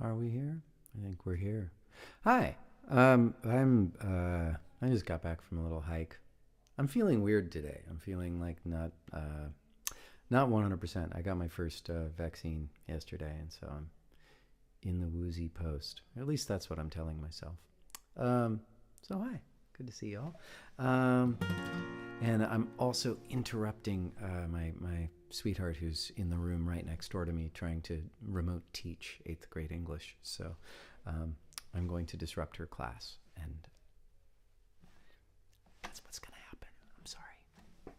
Are we here? I think we're here. Hi. I just got back from a little hike. I'm feeling weird today. I'm feeling like not 100%. I got my first vaccine yesterday, and so I'm in the woozy post. Or at least that's what I'm telling myself. So hi. Good to see y'all. And I'm also interrupting my sweetheart who's in the room right next door to me trying to remote teach 8th grade English. So I'm going to disrupt her class, and that's what's going to happen. I'm sorry.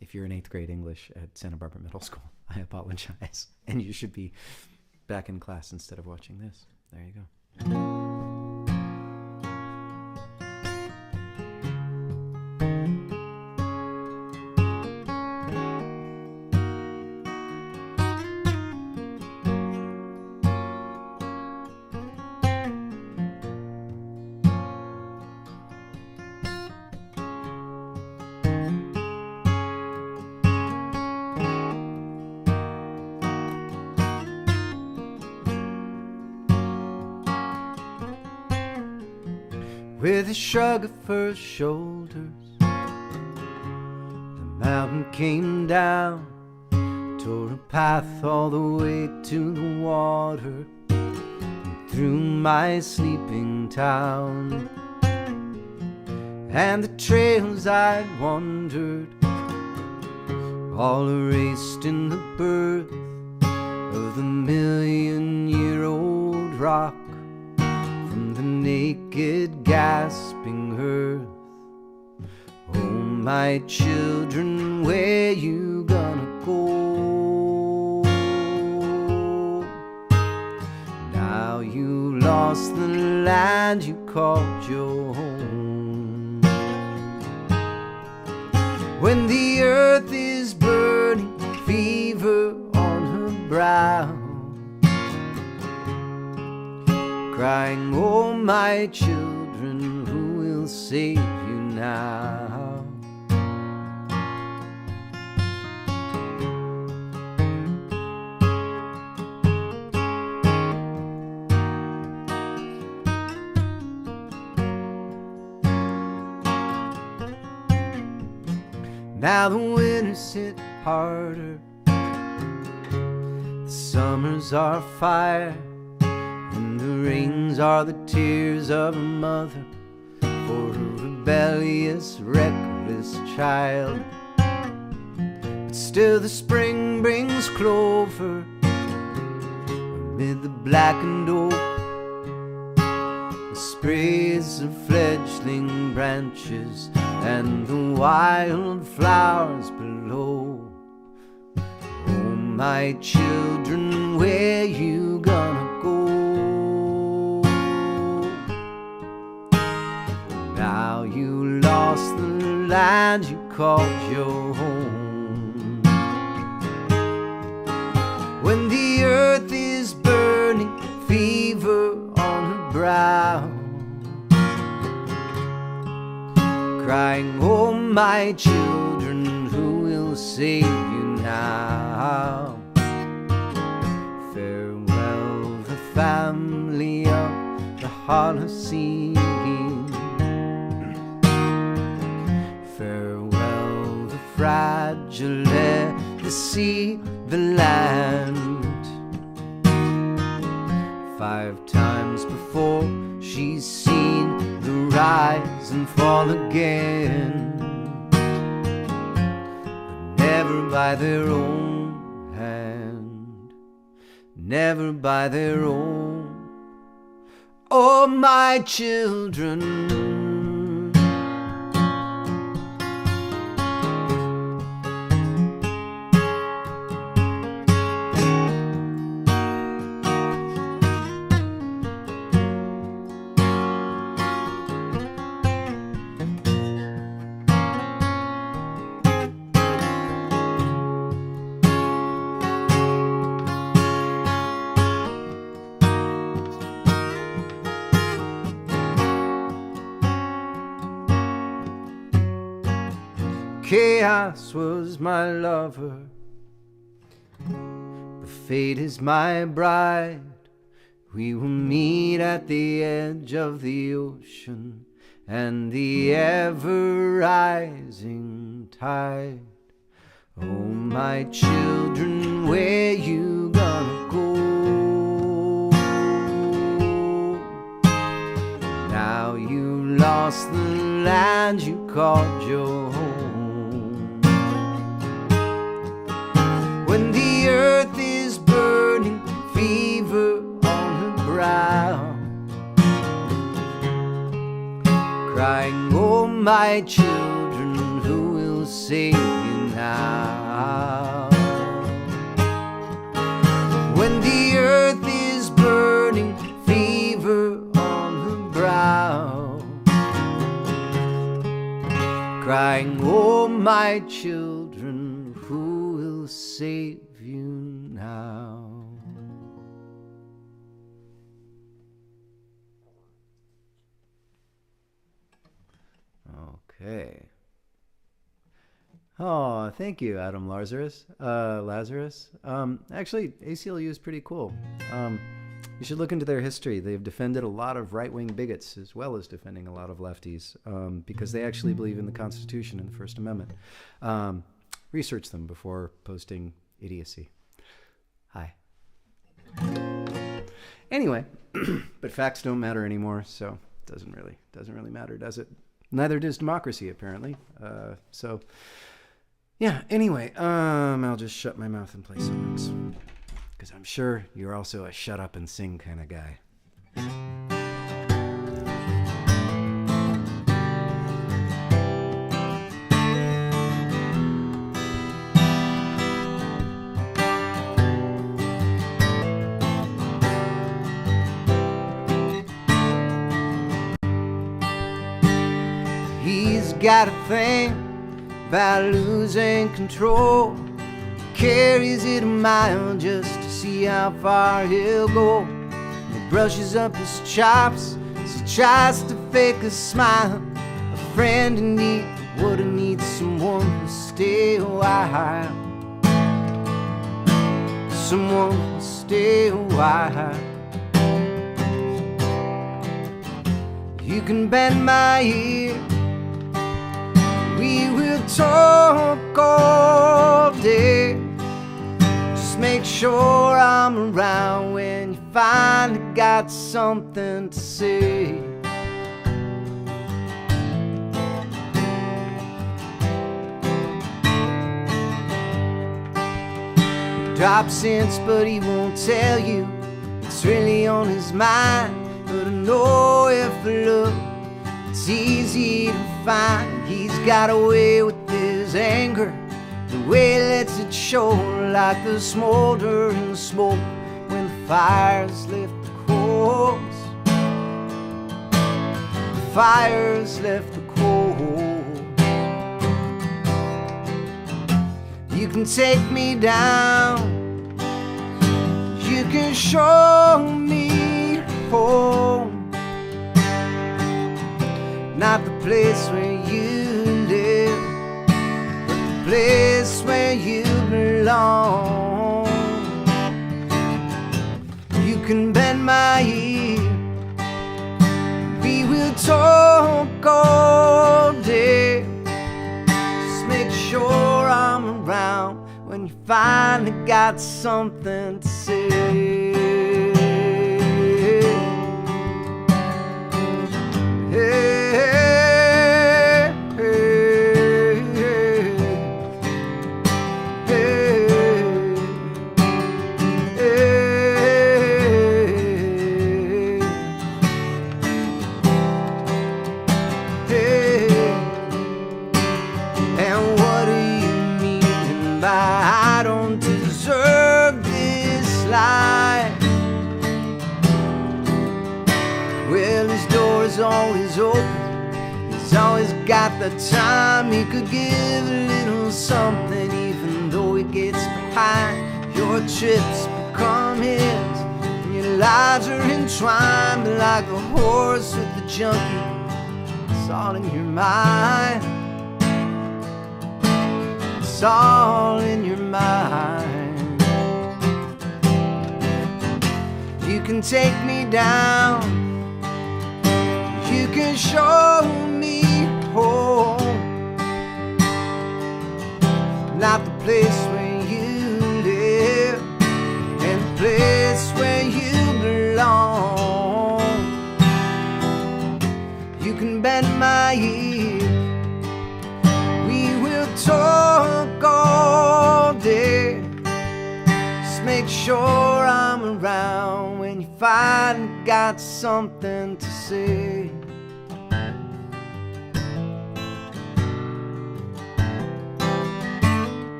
If you're in 8th grade English at Santa Barbara Middle School, I apologize. And you should be back in class instead of watching this. There you go. With a shrug of her shoulders, the mountain came down, tore a path all the way to the water, and through my sleeping town. And the trails I'd wandered, all erased in the birth of the million-year-old rock, naked gasping earth. Oh, my children, where you gonna go? Now you lost the land you called your home. When the earth is burning, fever on her brow, crying, oh, my children, who will save you now? Now the winters hit harder, the summers are fire, and the rains are the tears of a mother for a rebellious, reckless child. But still the spring brings clover amid the blackened oak, the sprays of fledgling branches and the wild flowers below. Oh, my children, where you gonna go? Now you lost the land you called your home. When the earth is burning, fever on her brow, crying, oh, my children, who will save you now? Farewell, the family of the Holocene. Farewell, the fragile air, the sea, the land. 5 times before she's seen the rise and fall again, but never by their own hand, never by their own. Oh, my children, chaos was my lover, but fate is my bride. We will meet at the edge of the ocean and the ever-rising tide. Oh, my children, where you gonna go? Now you lost the land you called your home. When the earth is burning, fever on her brow, crying, oh, my children, who will save you now? When the earth is burning, fever on her brow, crying, oh, my children, who will save you now? Okay. Oh, thank you, Adam Lazarus. Actually, ACLU is pretty cool. You should look into their history. They've defended a lot of right-wing bigots as well as defending a lot of lefties because they actually believe in the Constitution and the First Amendment. Research them before posting idiocy. Hi. Anyway, but facts don't matter anymore, so it doesn't really matter, does it? Neither does democracy, apparently. So, yeah, anyway, I'll just shut my mouth and play songs. Because I'm sure you're also a shut up and sing kind of guy. He's got a thing about losing control. Carries it a mile just to see how far he'll go. He brushes up his chops as he tries to fake a smile. A friend in need would have needs someone to stay a while. Someone to stay a while. You can bend my ear, we will talk all day. Just make sure I'm around when you finally got something to say. He drops hints, but he won't tell you it's really on his mind. But I know if I look, it's easy to find. He's got a way with his anger, the way he lets it show, like the smoldering smoke when the fires left the coals. The fires left the coals. You can take me down, you can show me home. Not the place where you live, but the place where you belong. You can bend my ear, we will talk all day. Just make sure I'm around when you finally got something to say. Always open, he's always got the time. He could give a little something even though he gets behind. Your trips become his and your lives are entwined. But like the horse with the junkie, it's all in your mind. It's all in your mind. You can take me down, you can show me home, not the place where you live and the place where you belong. You can bend my ear, we will talk all day. Just make sure I'm around when you finally got something to say.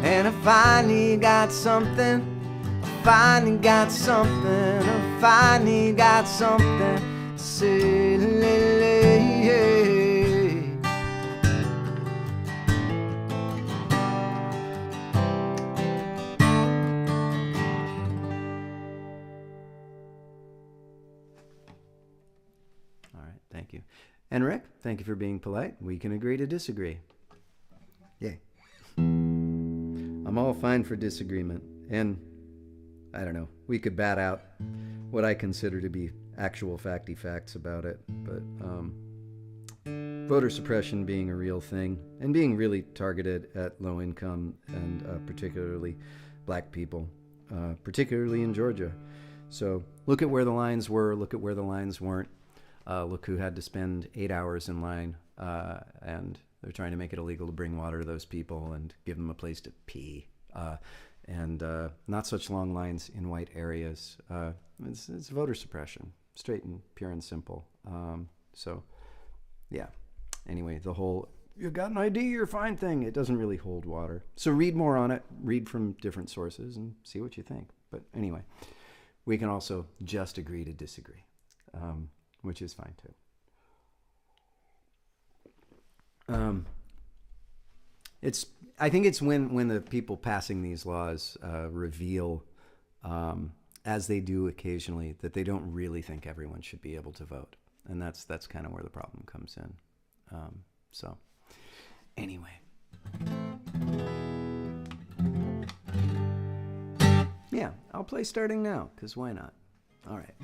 And I finally got something, I finally got something, I finally got something to say. All right, thank you. And Rick, thank you for being polite. We can agree to disagree. Yay. I'm all fine for disagreement, and I don't know, we could bat out what I consider to be actual facty facts about it, but voter suppression being a real thing and being really targeted at low income and particularly black people, particularly in Georgia. So look at where the lines were, look at where the lines weren't. Look who had to spend 8 hours in line, and they're trying to make it illegal to bring water to those people and give them a place to pee. And not such long lines in white areas. It's voter suppression, straight and pure and simple. So, yeah. Anyway, the whole, you got an ID, you're fine thing, it doesn't really hold water. So read more on it, read from different sources, and see what you think. But anyway, we can also just agree to disagree, which is fine too. I think it's when the people passing these laws reveal, as they do occasionally, that they don't really think everyone should be able to vote, and that's kind of where the problem comes in. So, anyway, yeah, I'll play starting now, because why not? All right.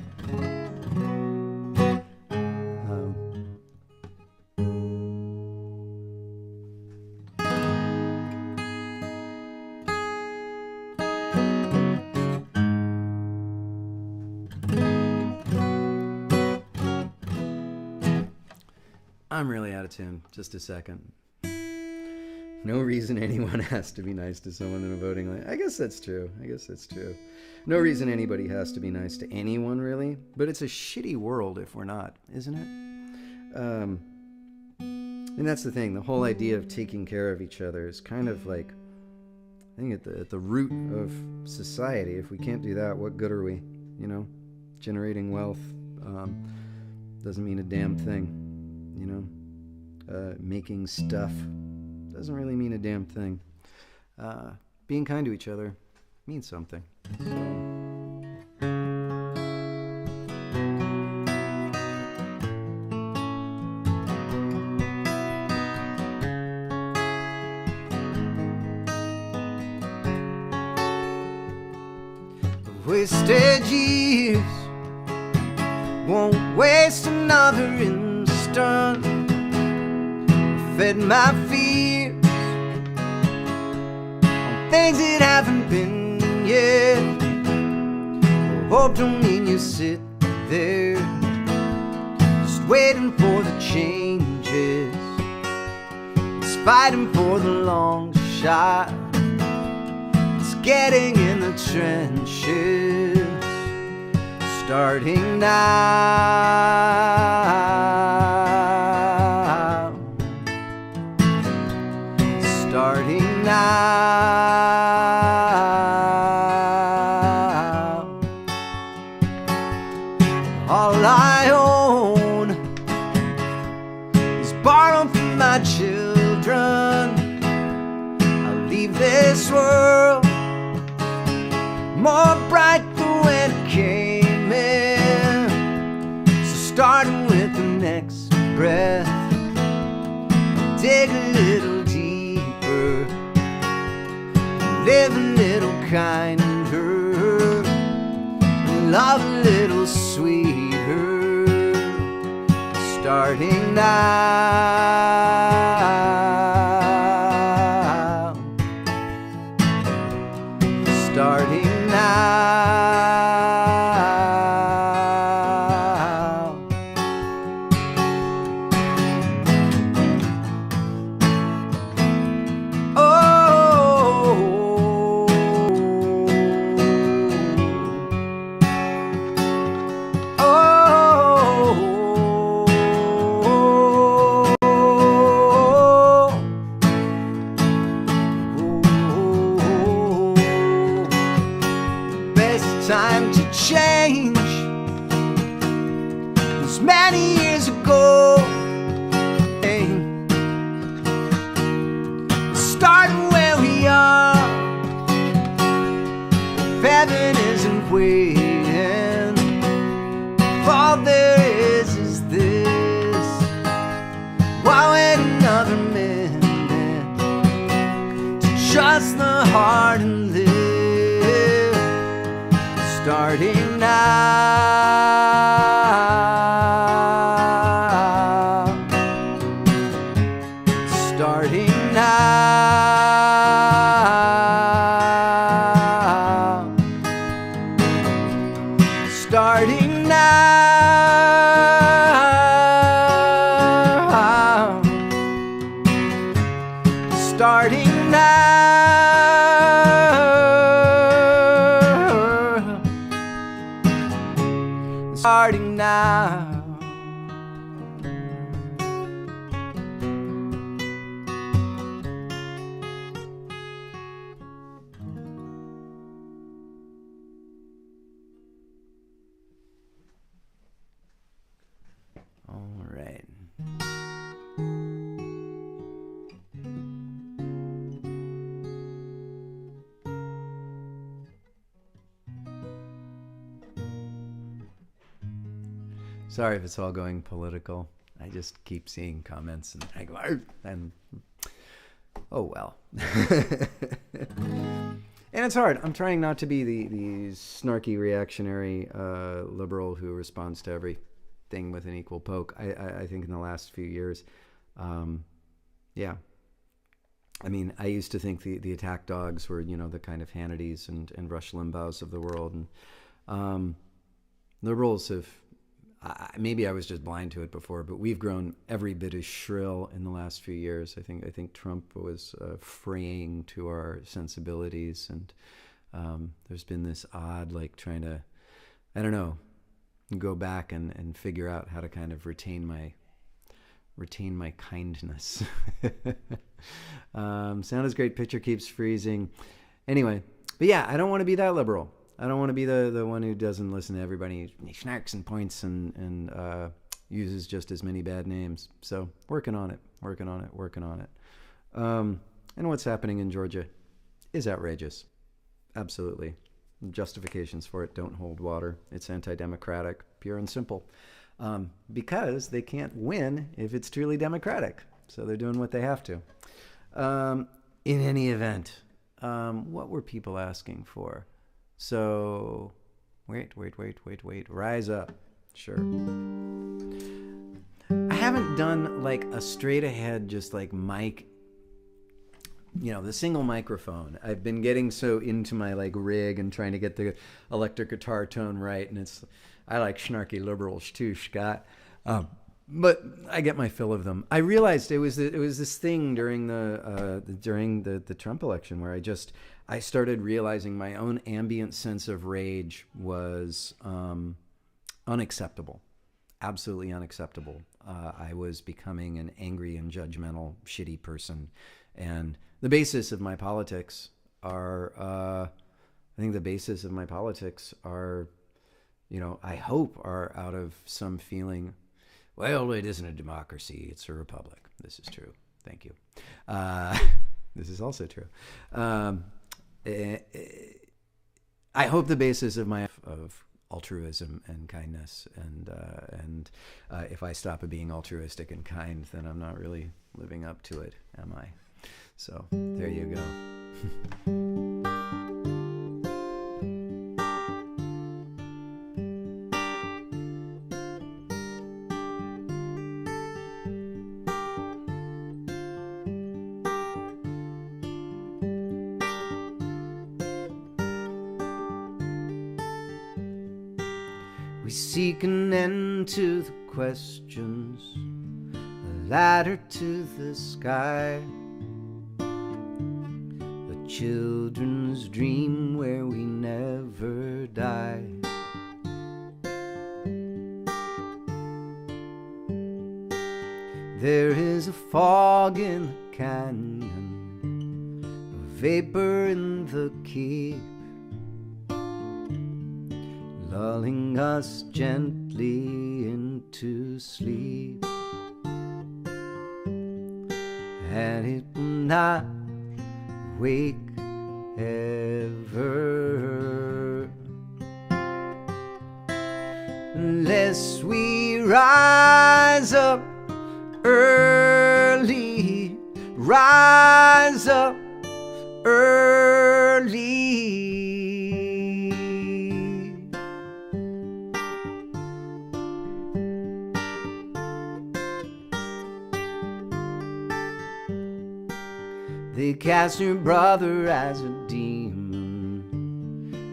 I'm really out of tune. Just a second. No reason anyone has to be nice to someone in a voting line. I guess that's true. No reason anybody has to be nice to anyone, really. But it's a shitty world if we're not, isn't it? And that's the thing. The whole idea of taking care of each other is kind of like, I think at the root of society. If we can't do that, what good are we? You know, generating wealth doesn't mean a damn thing. You know, making stuff doesn't really mean a damn thing. Being kind to each other means something. Wasted years won't waste another instant. Fed my fears on things that haven't been yet. Hope don't mean you sit there just waiting for the changes. It's fighting for the long shot. It's getting in the trenches, starting now. Starting now. All I own is borrowed from my children. I'll leave this world more bright than when it came in. So starting with the next breath, dig a little deeper, live a little kinder. love a little sweeter, starting now, starting now. Time to change was many years ago. Hey, starting where we are, if heaven isn't waiting, all there is this. Why wait another minute to trust the heart and live? Starting now, starting now, starting now, starting now. Starting now. All right. Sorry if it's all going political. I just keep seeing comments and I go, "Arr!" and oh well. And it's hard. I'm trying not to be the snarky reactionary liberal who responds to everything with an equal poke. I think in the last few years, yeah. I mean, I used to think the attack dogs were, you know, the kind of Hannitys and Rush Limbaughs of the world, and liberals have. Maybe I was just blind to it before, but we've grown every bit as shrill in the last few years. I think Trump was fraying to our sensibilities, and there's been this odd, like, trying to, I don't know, go back and figure out how to kind of retain my kindness. Sound is great. Picture keeps freezing. Anyway, but yeah, I don't want to be that liberal. I don't want to be the one who doesn't listen to everybody. He snarks and points and uses just as many bad names. So working on it. And what's happening in Georgia is outrageous. Absolutely. Justifications for it don't hold water. It's anti-democratic, pure and simple. Because they can't win if it's truly democratic. So they're doing what they have to. In any event, what were people asking for? So, wait. Rise up. Sure. I haven't done like a straight ahead, just like mic, you know, the single microphone. I've been getting so into my like rig and trying to get the electric guitar tone right. And I like snarky liberals too, Scott. But I get my fill of them. I realized it was this thing during the Trump election where I started realizing my own ambient sense of rage was unacceptable, absolutely unacceptable. I was becoming an angry and judgmental, shitty person, and the basis of my politics are, I think the basis of my politics are, you know, I hope are out of some feeling. Well, it isn't a democracy; it's a republic. This is true. Thank you. This is also true. I hope the basis of my altruism and kindness, and if I stop at being altruistic and kind, then I'm not really living up to it, am I? So there you go. We seek an end to the questions, a ladder to the sky, a children's dream where we never die. There is a fog in the canyon, a vapor in the keep, lulling us gently into sleep, and it will not wake ever unless we rise up early, rise up early. They cast your brother as a demon,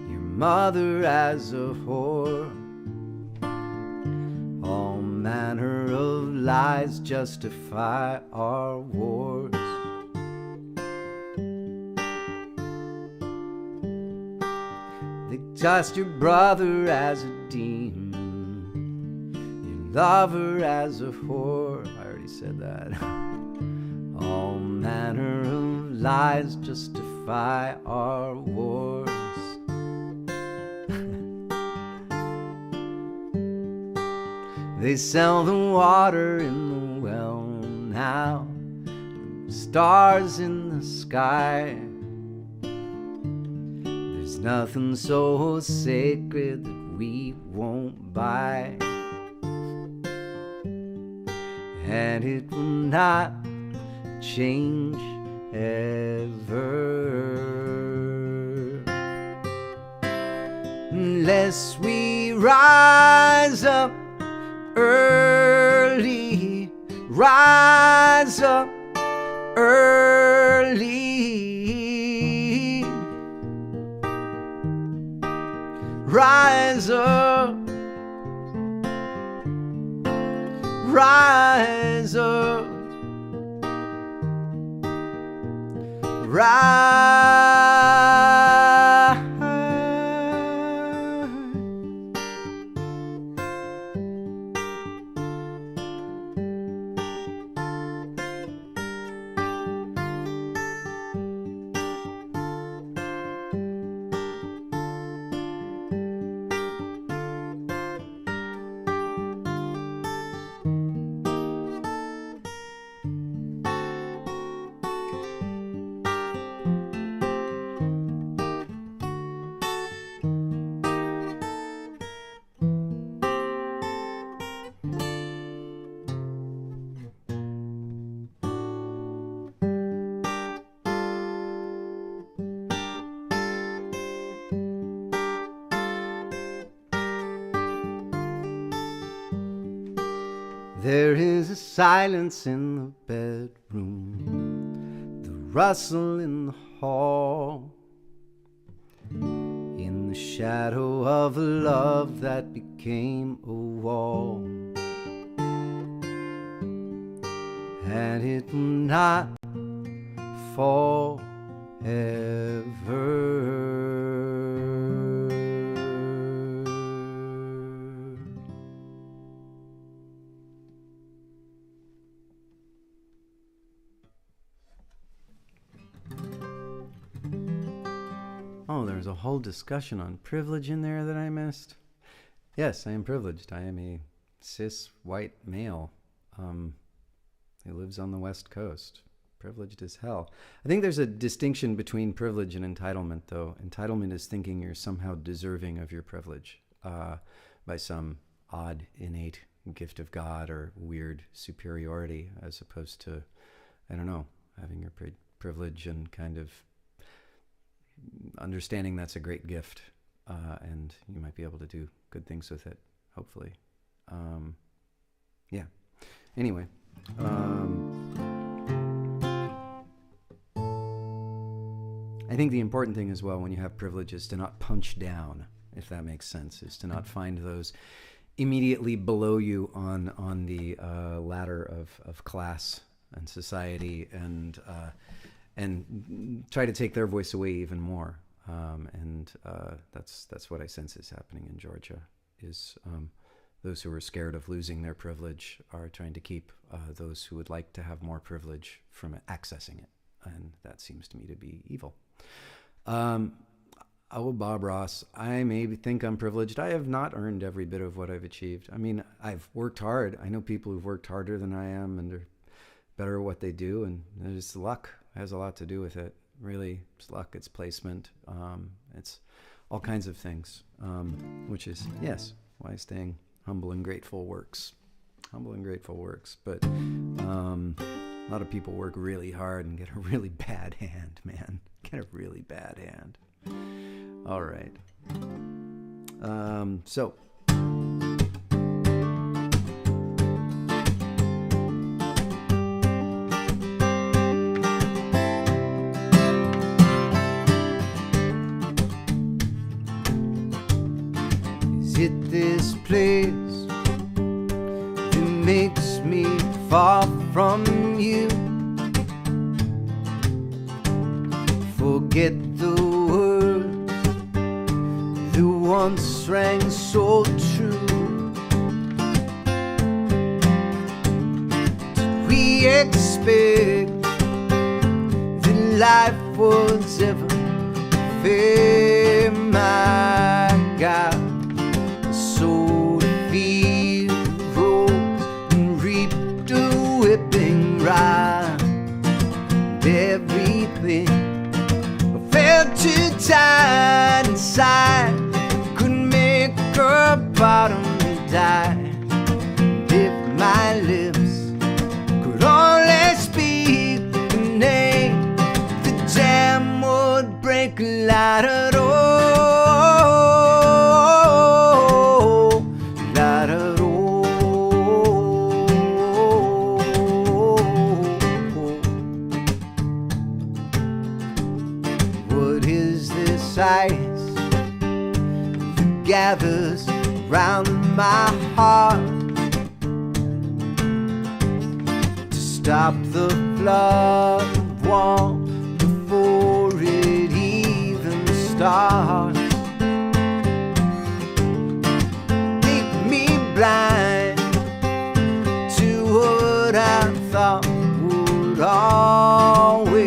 your mother as a whore. All manner of lies justify our wars. They cast your brother as a demon, your lover as a whore. I already said that. All manner of lies justify our wars. They sell the water in the well now, stars in the sky. There's nothing so sacred that we won't buy, and it will not change ever unless we rise up early, rise up early, rise up, rise up, rise. There is a silence in the bedroom, the rustle in the hall, in the shadow of a love that became a wall, and it will not fall ever. Oh, there's a whole discussion on privilege in there that I missed. Yes, I am privileged. I am a cis white male who lives on the West Coast. Privileged as hell. I think there's a distinction between privilege and entitlement, though. Entitlement is thinking you're somehow deserving of your privilege by some odd, innate gift of God or weird superiority, as opposed to, I don't know, having your privilege and kind of understanding that's a great gift, and you might be able to do good things with it, hopefully. Yeah. Anyway. I think the important thing as well when you have privilege is to not punch down if that makes sense, is to not find those immediately below you on the ladder of class and society, and try to take their voice away even more. That's what I sense is happening in Georgia. Is those who are scared of losing their privilege are trying to keep those who would like to have more privilege from accessing it, and that seems to me to be evil. Bob Ross, I maybe think I'm privileged. I have not earned every bit of what I've achieved. I mean, I've worked hard. I know people who've worked harder than I am, and they're better at what they do, and it's luck. It has a lot to do with it. Really, it's luck, it's placement, it's all kinds of things, which is, yes, why staying humble and grateful works. Humble and grateful works, but a lot of people work really hard and get a really bad hand, man. Get a really bad hand. All right. So is it this place that makes me far from you? Forget the words that once rang so true. Did we expect that life was ever fair? My God, so the field rose and reaped a whipping rye, and everything felt too tight inside, couldn't make her bottom die. And if my lips could only speak the name, the jam would break light at all. Light at all. What is this ice that gathers round my heart to stop the flood of warmth before it even starts? Make me blind to what I thought would always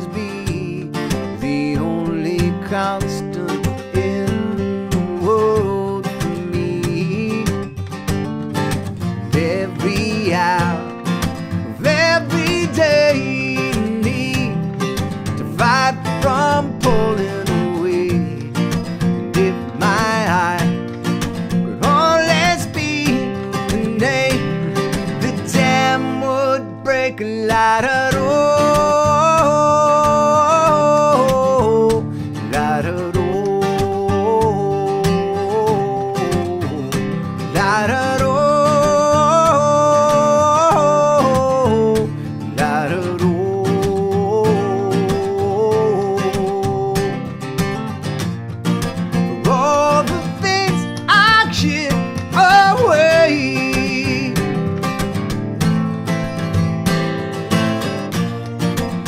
be the only constant in the world for me. And every hour of every day need to fight from pulling away. And if my eyes could only speak the name, the dam would break light at all. Light at all. Light at all. Light at all. For all the things I give away,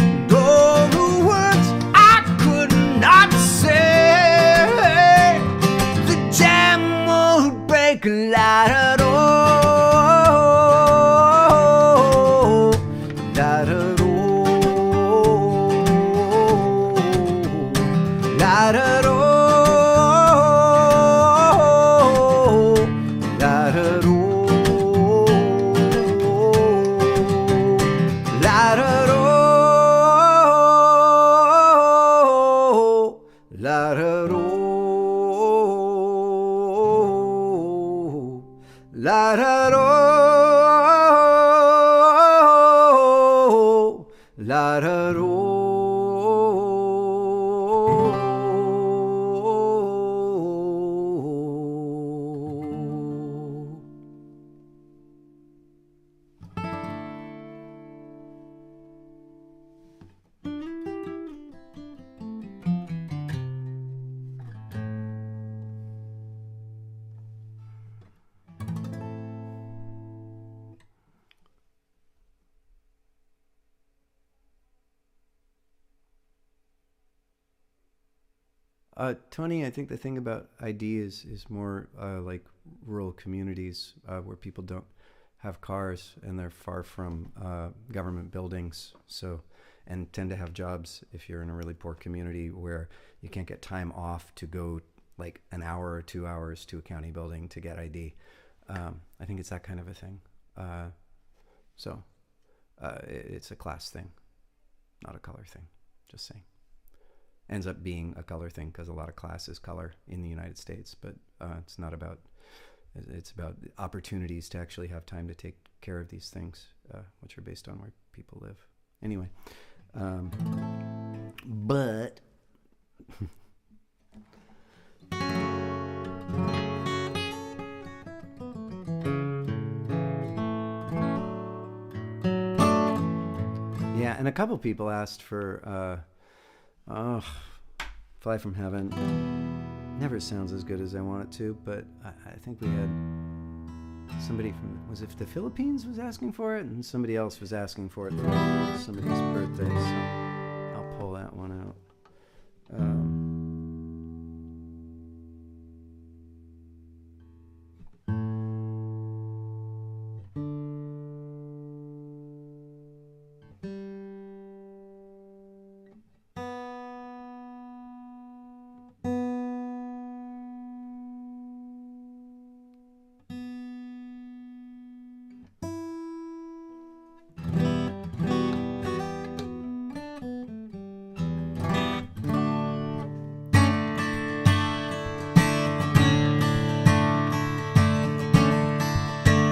and all the words I could not say, the jam won't break light at all. Light at all. Light at all. Light at all. Light at all. Light at all. Light at all. Light at all. Tony, I think the thing about ID is more like rural communities where people don't have cars and they're far from government buildings, so and tend to have jobs if you're in a really poor community where you can't get time off to go like an hour or 2 hours to a county building to get ID. I think it's that kind of a thing. So it's a class thing, not a color thing, just saying. Ends up being a color thing because a lot of class is color in the United States, but it's not about, it's about opportunities to actually have time to take care of these things, which are based on where people live. Anyway, but yeah, and a couple people asked for Fly From Heaven. Never sounds as good as I want it to, but I think we had somebody from, was it the Philippines was asking for it, and somebody else was asking for it for somebody's birthday, so I'll pull that one out.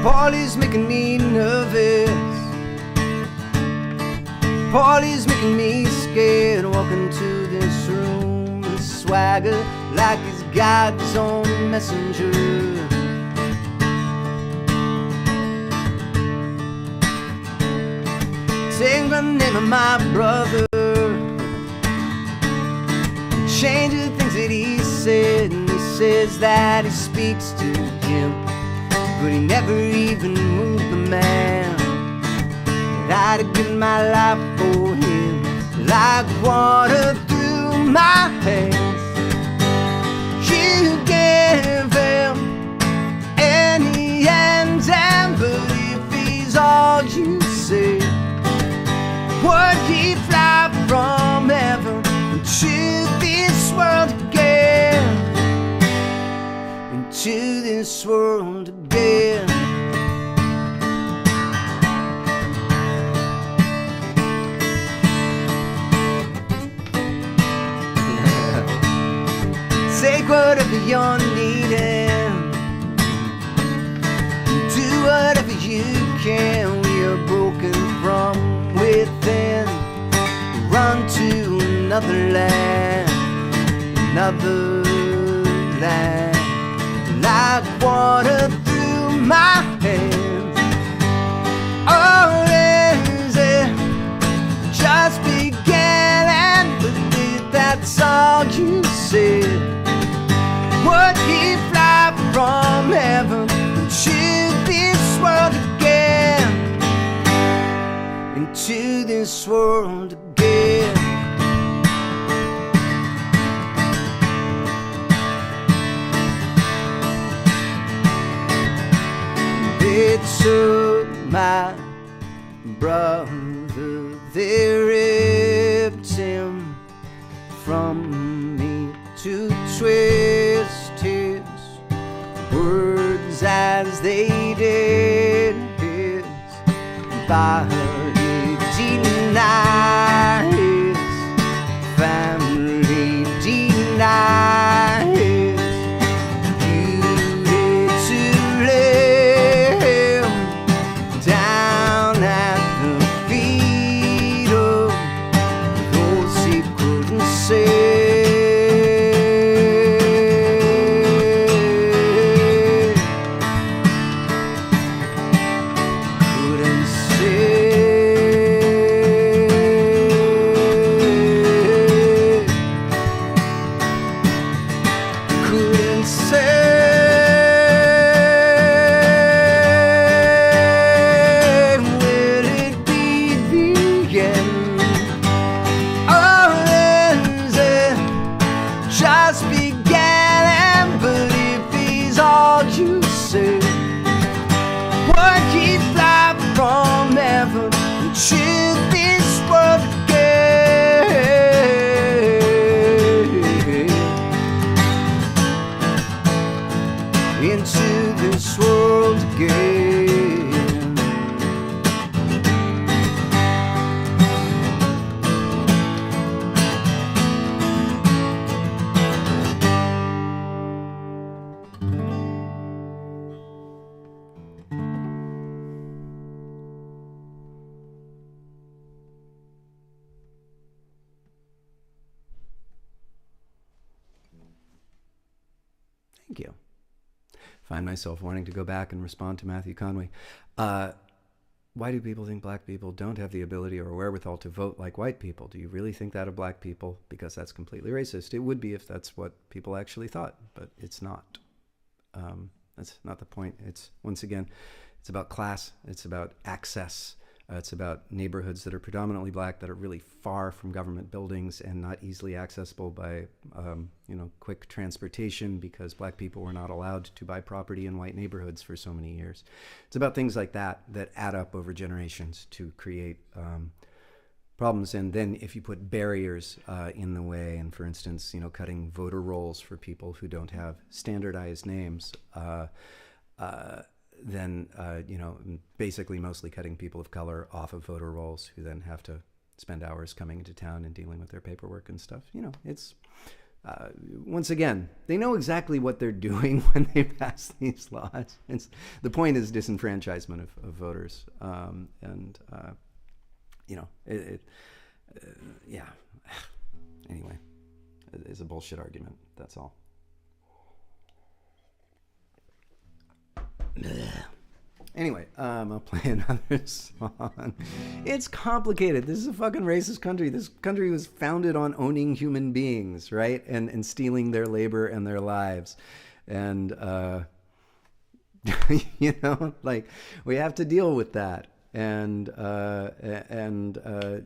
Paulie's making me nervous. Paulie's making me scared. Walking to this room and swagger like he's God's own messenger. Take the name of my brother, change the things that he said. And he says that he speaks to him, but he never even moved the man that I'd give my life for him. Like water through my hands, you gave him any and but if he's all you say, would he fly from heaven into this world again? Into this world again. Take whatever you're needing, do whatever you can. We are broken from within. Run to another land, another land. Like water through my hands. Oh, is it just began? And believe that's all you said. Would he fly from heaven into this world again? Into this world again. They took my brother, they ripped him from me to twist his words as they did his body, deny his family, deny his beauty to lay him down at the feet of those he couldn't save. Couldn't save. into this world again. Thank you. Find myself wanting to go back and respond to Matthew Conway. Why do people think black people don't have the ability or wherewithal to vote like white people? Do you really think that of black people? Because that's completely racist. It would be if that's what people actually thought, but it's not. That's not the point. It's, once again, it's about class. It's about access. It's about neighborhoods that are predominantly black, that are really far from government buildings and not easily accessible by, quick transportation, because black people were not allowed to buy property in white neighborhoods for so many years. It's about things like that that add up over generations to create problems. And then if you put barriers in the way, and for instance, cutting voter rolls for people who don't have standardized names, then, basically mostly cutting people of color off of voter rolls, who then have to spend hours coming into town and dealing with their paperwork and stuff. It's, once again, they know exactly what they're doing when they pass these laws. The point is disenfranchisement of voters. Yeah. Anyway, it's a bullshit argument. That's all. Anyway, I'll play another song. It's complicated. This is a fucking racist country. This country was founded on owning human beings, right? And stealing their labor and their lives. And, we have to deal with that. And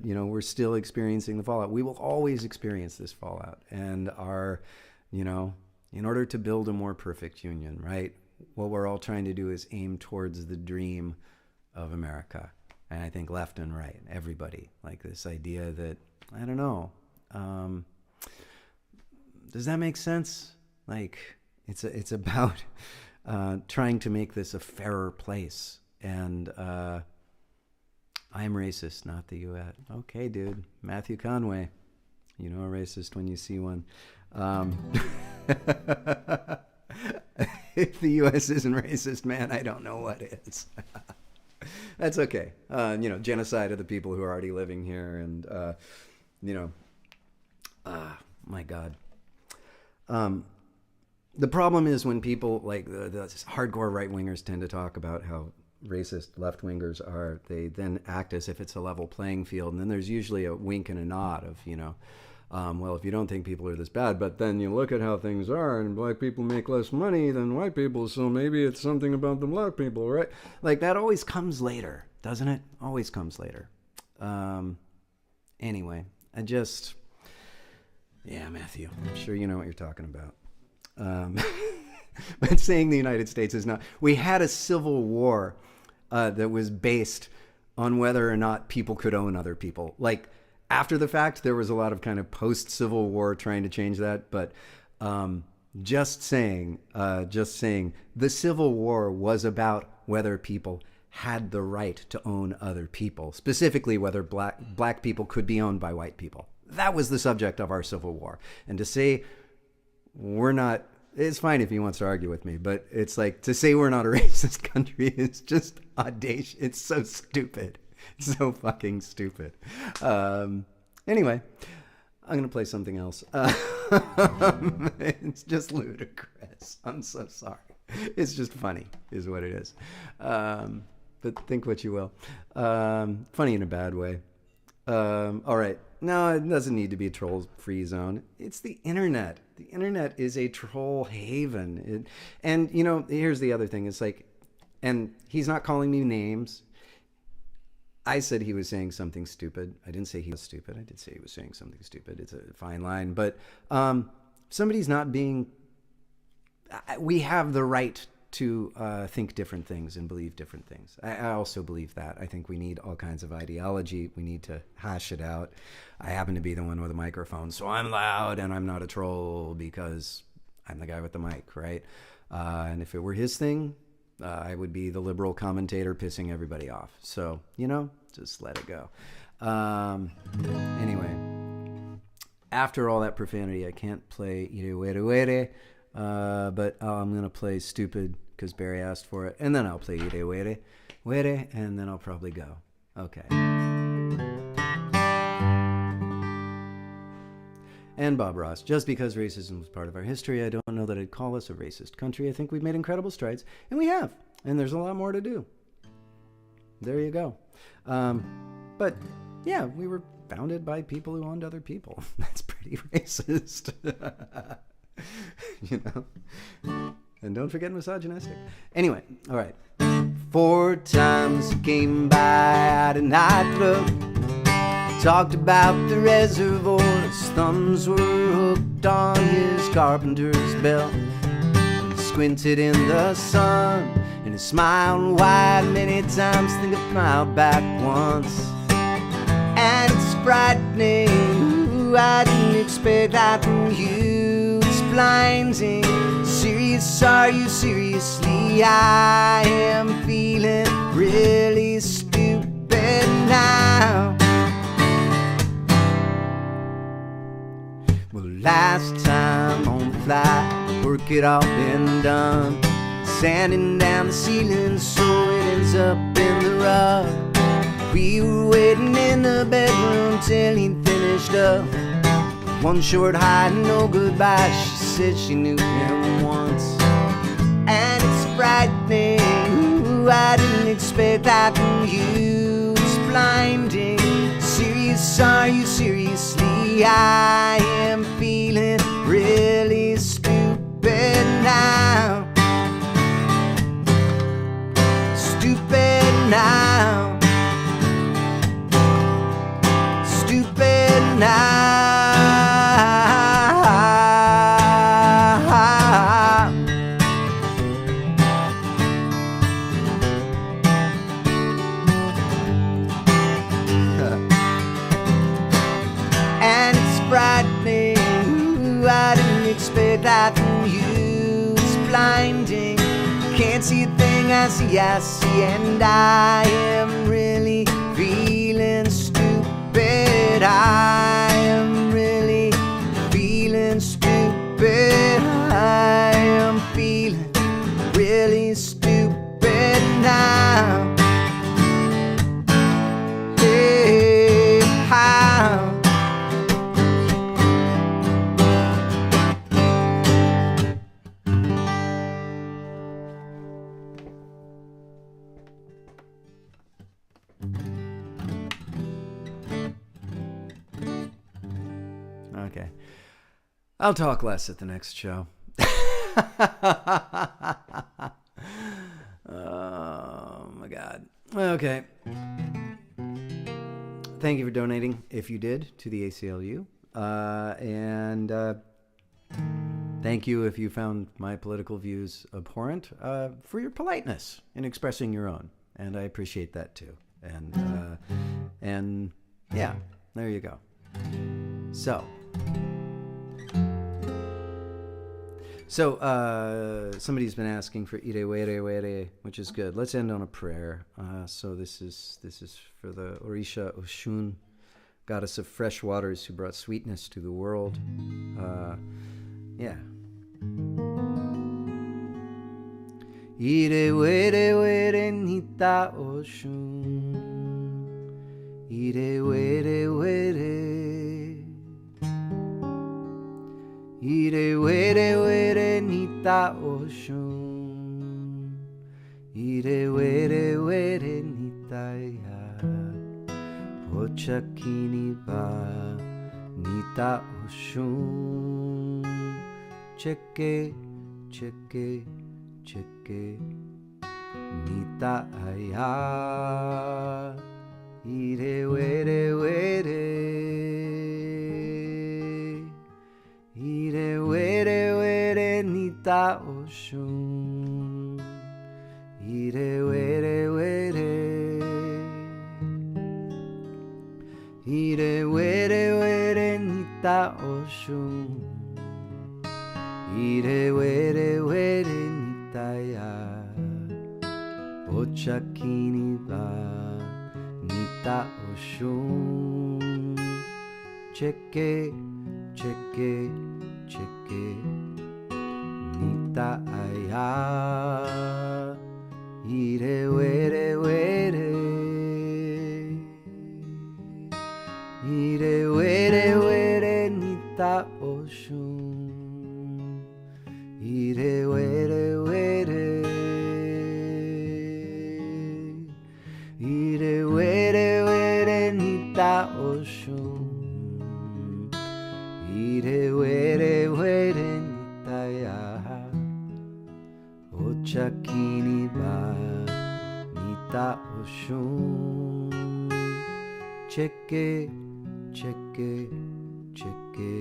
we're still experiencing the fallout. We will always experience this fallout. And in order to build a more perfect union, right? What we're all trying to do is aim towards the dream of America. And I think left and right, everybody, like this idea that, I don't know, does that make sense? Like, it's about trying to make this a fairer place. And I'm racist, not the U.S. Okay, dude, Matthew Conway, you know a racist when you see one. If the U.S. isn't racist, man, I don't know what is. That's okay. Genocide of the people who are already living here, and my God. The problem is when people like the hardcore right-wingers tend to talk about how racist left-wingers are, they then act as if it's a level playing field, and then there's usually a wink and a nod of, well, if you don't think people are this bad, but then you look at how things are, and black people make less money than white people, so maybe it's something about the black people, right? Like, that always comes later, doesn't it? Always comes later. Anyway, Matthew, I'm sure you know what you're talking about. But saying the United States is not... We had a civil war that was based on whether or not people could own other people. Like, after the fact, there was a lot of kind of post-Civil War trying to change that. But just saying the Civil War was about whether people had the right to own other people, specifically whether black people could be owned by white people. That was the subject of our Civil War. And to say we're not... It's fine if he wants to argue with me, but it's like, to say we're not a racist country is just audacious. It's so stupid. So fucking stupid. Anyway, I'm going to play something else. It's just ludicrous. I'm so sorry. It's just funny is what it is. But think what you will. Funny in a bad way. All right. No, it doesn't need to be a troll-free zone. It's the internet. The internet is a troll haven. And here's the other thing. It's like, and he's not calling me names. I said he was saying something stupid. I didn't say he was stupid. I did say he was saying something stupid. It's a fine line. But somebody's not being... We have the right to think different things and believe different things. I also believe that. I think we need all kinds of ideology. We need to hash it out. I happen to be the one with a microphone, so I'm loud and I'm not a troll because I'm the guy with the mic, right? And if it were his thing, I would be the liberal commentator pissing everybody off. So, just let it go. Anyway, after all that profanity, I can't play Ire Were Were, but I'm going to play Stupid because Barry asked for it. And then I'll play Ire Were Were, and then I'll probably go. Okay. And Bob Ross, just because racism was part of our history, I don't know that I'd call us a racist country. I think we've made incredible strides, and we have. And there's a lot more to do. There you go. But, yeah, we were founded by people who owned other people. That's pretty racist. And don't forget misogynistic. Anyway, all right. 4 times he came by at a nightclub. Talked about the reservoir, his thumbs were hooked on his carpenter's belt. He squinted in the sun, and he smiled wide many times. Think I smiled back once, and it's frightening. Ooh, I didn't expect that from you. It's blinding. Serious, are you seriously? I am feeling really stupid now. Well, last time on the flight, work it all been done. Sanding down the ceiling so it ends up in the rug. We were waiting in the bedroom till he finished up. One short hi, no goodbye. She said she knew him once, and it's frightening. Ooh, I didn't expect that from you. It's blinding. Serious, are you seriously? I am feeling really stupid now. Stupid now. Stupid now. That from you is blinding. Can't see a thing I see, and I am really feeling stupid. I am really feeling stupid. I am feeling really stupid now. Hey, how? Okay. I'll talk less at the next show. Oh, my God. Okay. Thank you for donating, if you did, to the ACLU. And thank you if you found my political views abhorrent, for your politeness in expressing your own. And I appreciate that, too. And yeah, there you go. So somebody's been asking for Ire Were Were, which is good. Let's end on a prayer. So this is for the Orisha Oshun, goddess of fresh waters who brought sweetness to the world. Yeah. Ire Were Were Nita Oshun, Ire Were Were. Ire Were Were Nita Oshun, Ire Were Were Nita Ya, Ochakini Ba Nita Oshun, Cheke, Cheke, Cheke, Nita Ya, Ire Were Were. Ire Were Were Nita Oshun, Ire Were Were. Ire Were Were Nita Oshun, Ire Were Were Nita. Ochakini wa nita oshun. Cheke, cheke, cheke. Nita aya. Ire were were. Ire were were nita oshun. Ire were were. Ire were were nita oshun. Ire were were nita ya. Ochakini ba nita oshun. Cheke, cheke, cheke.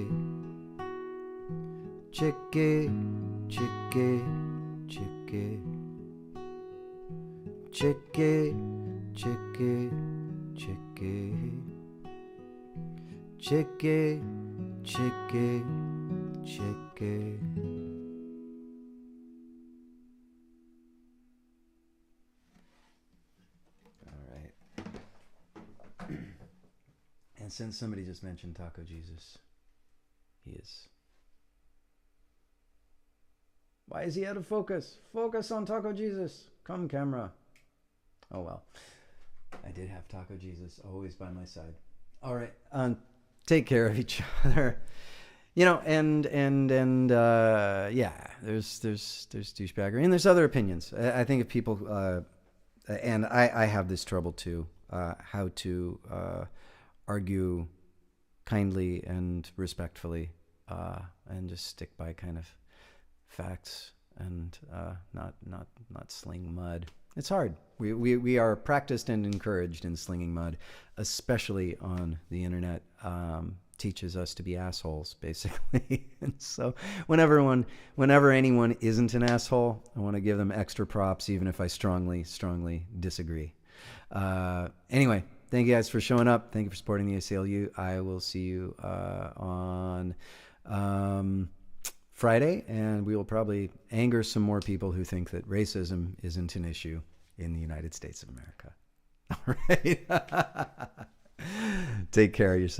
Cheke, cheke, cheke. Cheke, cheke, cheke. Cheke, cheke, cheke. All right. And since somebody just mentioned Taco Jesus, he is. Why is he out of focus? Focus on Taco Jesus. Come, camera. Oh, well. I did have Taco Jesus always by my side. All right. Take care of each other. You know, and yeah, there's douchebaggery, and there's other opinions. I think if people, and I have this trouble too, how to argue kindly and respectfully, and just stick by kind of facts and not sling mud. It's hard. We are practiced and encouraged in slinging mud, especially on the internet. Teaches us to be assholes, basically. And so whenever anyone isn't an asshole, I want to give them extra props, even if I strongly disagree. Anyway, thank you guys for showing up. Thank you for supporting the ACLU. I will see you on Friday, and we will probably anger some more people who think that racism isn't an issue in the United States of America. All right. Take care of yourself.